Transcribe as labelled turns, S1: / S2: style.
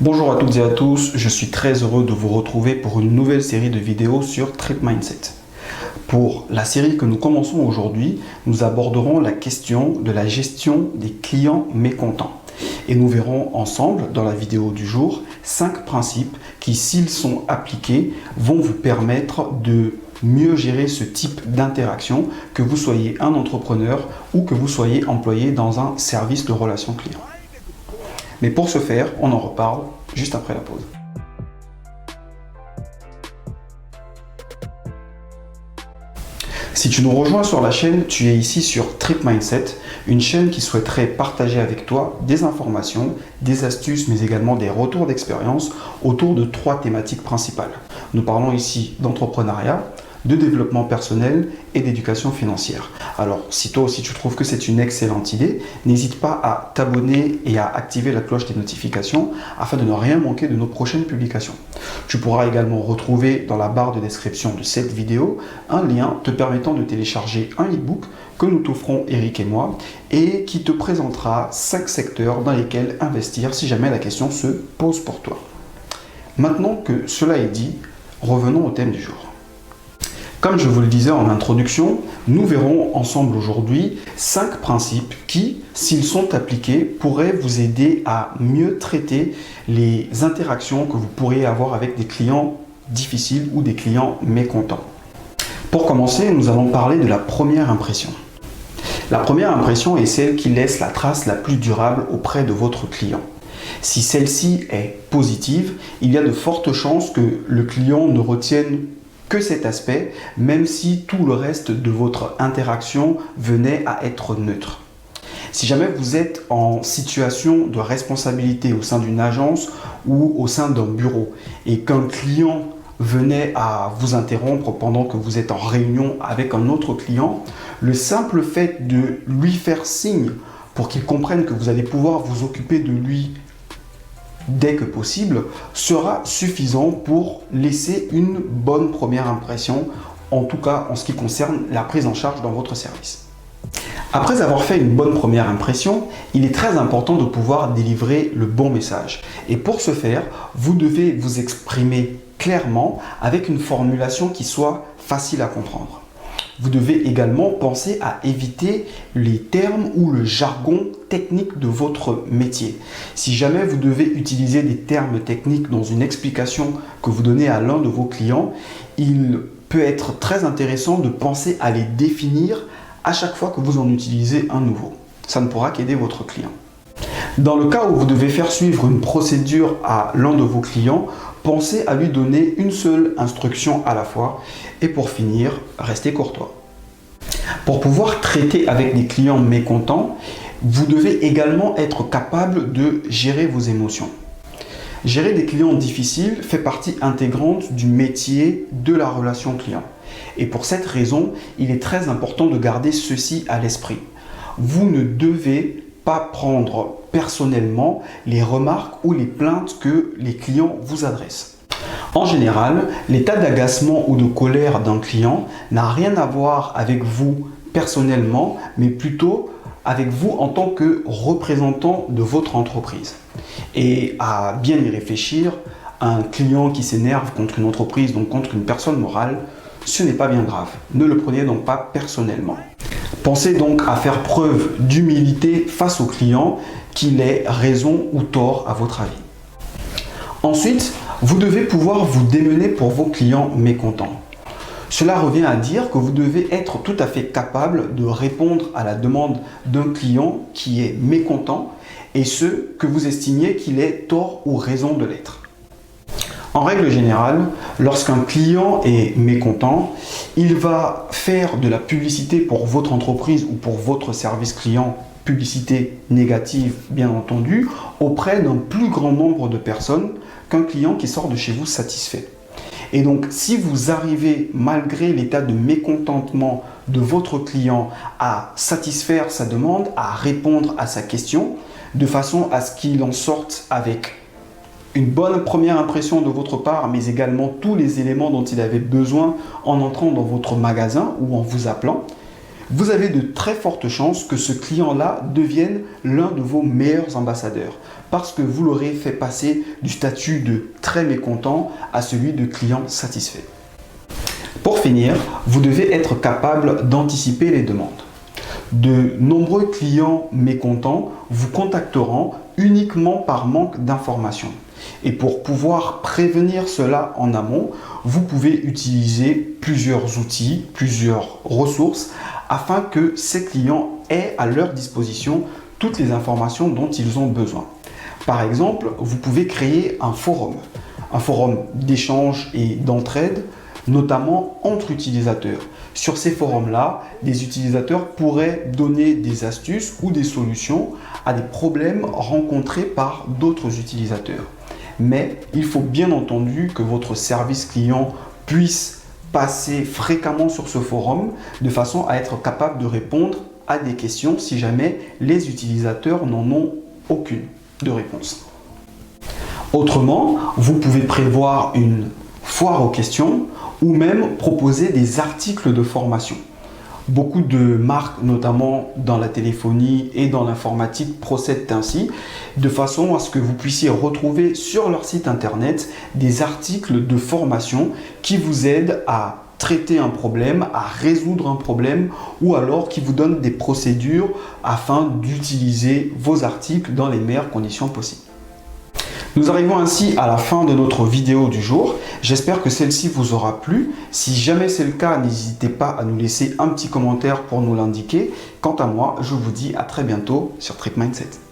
S1: Bonjour à toutes et à tous, je suis très heureux de vous retrouver pour une nouvelle série de vidéos sur Trip Mindset. Pour la série que nous commençons aujourd'hui, nous aborderons la question de la gestion des clients mécontents. Et nous verrons ensemble, dans la vidéo du jour, 5 principes qui, s'ils sont appliqués, vont vous permettre de mieux gérer ce type d'interaction, que vous soyez un entrepreneur ou que vous soyez employé dans un service de relations clients. Mais pour ce faire, on en reparle juste après la pause. Si tu nous rejoins sur la chaîne, tu es ici sur Trip Mindset, une chaîne qui souhaiterait partager avec toi des informations, des astuces, mais également des retours d'expérience autour de 3 thématiques principales. Nous parlons ici d'entrepreneuriat, de développement personnel et d'éducation financière. Alors, si toi aussi tu trouves que c'est une excellente idée, n'hésite pas à t'abonner et à activer la cloche des notifications afin de ne rien manquer de nos prochaines publications. Tu pourras également retrouver dans la barre de description de cette vidéo un lien te permettant de télécharger un e-book que nous t'offrons Eric et moi et qui te présentera 5 secteurs dans lesquels investir si jamais la question se pose pour toi. Maintenant que cela est dit, revenons au thème du jour. Comme je vous le disais en introduction, nous verrons ensemble aujourd'hui 5 principes qui, s'ils sont appliqués, pourraient vous aider à mieux traiter les interactions que vous pourriez avoir avec des clients difficiles ou des clients mécontents. Pour commencer, nous allons parler de la première impression. La première impression est celle qui laisse la trace la plus durable auprès de votre client. Si celle-ci est positive, il y a de fortes chances que le client ne retienne que cet aspect, même si tout le reste de votre interaction venait à être neutre. Si jamais vous êtes en situation de responsabilité au sein d'une agence ou au sein d'un bureau et qu'un client venait à vous interrompre pendant que vous êtes en réunion avec un autre client, le simple fait de lui faire signe pour qu'il comprenne que vous allez pouvoir vous occuper de lui dès que possible, sera suffisant pour laisser une bonne première impression, en tout cas en ce qui concerne la prise en charge dans votre service. Après avoir fait une bonne première impression, il est très important de pouvoir délivrer le bon message. Et pour ce faire, vous devez vous exprimer clairement avec une formulation qui soit facile à comprendre. Vous devez également penser à éviter les termes ou le jargon technique de votre métier. Si jamais vous devez utiliser des termes techniques dans une explication que vous donnez à l'un de vos clients, il peut être très intéressant de penser à les définir à chaque fois que vous en utilisez un nouveau. Ça ne pourra qu'aider votre client. Dans le cas où vous devez faire suivre une procédure à l'un de vos clients, pensez à lui donner une seule instruction à la fois. Et pour finir, restez courtois. Pour pouvoir traiter avec des clients mécontents, vous devez également être capable de gérer vos émotions. Gérer des clients difficiles fait partie intégrante du métier de la relation client. Et pour cette raison, il est très important de garder ceci à l'esprit. Vous ne devez pas prendre personnellement les remarques ou les plaintes que les clients vous adressent. En général, l'état d'agacement ou de colère d'un client n'a rien à voir avec vous personnellement, mais plutôt avec vous en tant que représentant de votre entreprise. Et à bien y réfléchir, un client qui s'énerve contre une entreprise, donc contre une personne morale, ce n'est pas bien grave. Ne le prenez donc pas personnellement. Pensez donc à faire preuve d'humilité face au client, qu'il ait raison ou tort à votre avis. Ensuite, vous devez pouvoir vous démener pour vos clients mécontents. Cela revient à dire que vous devez être tout à fait capable de répondre à la demande d'un client qui est mécontent et ce que vous estimiez qu'il ait tort ou raison de l'être. En règle générale, lorsqu'un client est mécontent, il va faire de la publicité pour votre entreprise ou pour votre service client, publicité négative bien entendu, auprès d'un plus grand nombre de personnes qu'un client qui sort de chez vous satisfait. Et donc, si vous arrivez, malgré l'état de mécontentement de votre client, à satisfaire sa demande, à répondre à sa question, de façon à ce qu'il en sorte avec une bonne première impression de votre part, mais également tous les éléments dont il avait besoin en entrant dans votre magasin ou en vous appelant, vous avez de très fortes chances que ce client-là devienne l'un de vos meilleurs ambassadeurs parce que vous l'aurez fait passer du statut de très mécontent à celui de client satisfait. Pour finir, vous devez être capable d'anticiper les demandes. De nombreux clients mécontents vous contacteront uniquement par manque d'informations. Et pour pouvoir prévenir cela en amont, vous pouvez utiliser plusieurs outils, plusieurs ressources afin que ces clients aient à leur disposition toutes les informations dont ils ont besoin. Par exemple, vous pouvez créer un forum d'échange et d'entraide, notamment entre utilisateurs. Sur ces forums-là, les utilisateurs pourraient donner des astuces ou des solutions à des problèmes rencontrés par d'autres utilisateurs. Mais il faut bien entendu que votre service client puisse passer fréquemment sur ce forum de façon à être capable de répondre à des questions si jamais les utilisateurs n'en ont aucune de réponse. Autrement, vous pouvez prévoir une foire aux questions ou même proposer des articles de formation. Beaucoup de marques, notamment dans la téléphonie et dans l'informatique, procèdent ainsi, de façon à ce que vous puissiez retrouver sur leur site internet des articles de formation qui vous aident à traiter un problème, à résoudre un problème ou alors qui vous donnent des procédures afin d'utiliser vos articles dans les meilleures conditions possibles. Nous arrivons ainsi à la fin de notre vidéo du jour. J'espère que celle-ci vous aura plu. Si jamais c'est le cas, n'hésitez pas à nous laisser un petit commentaire pour nous l'indiquer. Quant à moi, je vous dis à très bientôt sur Trip Mindset.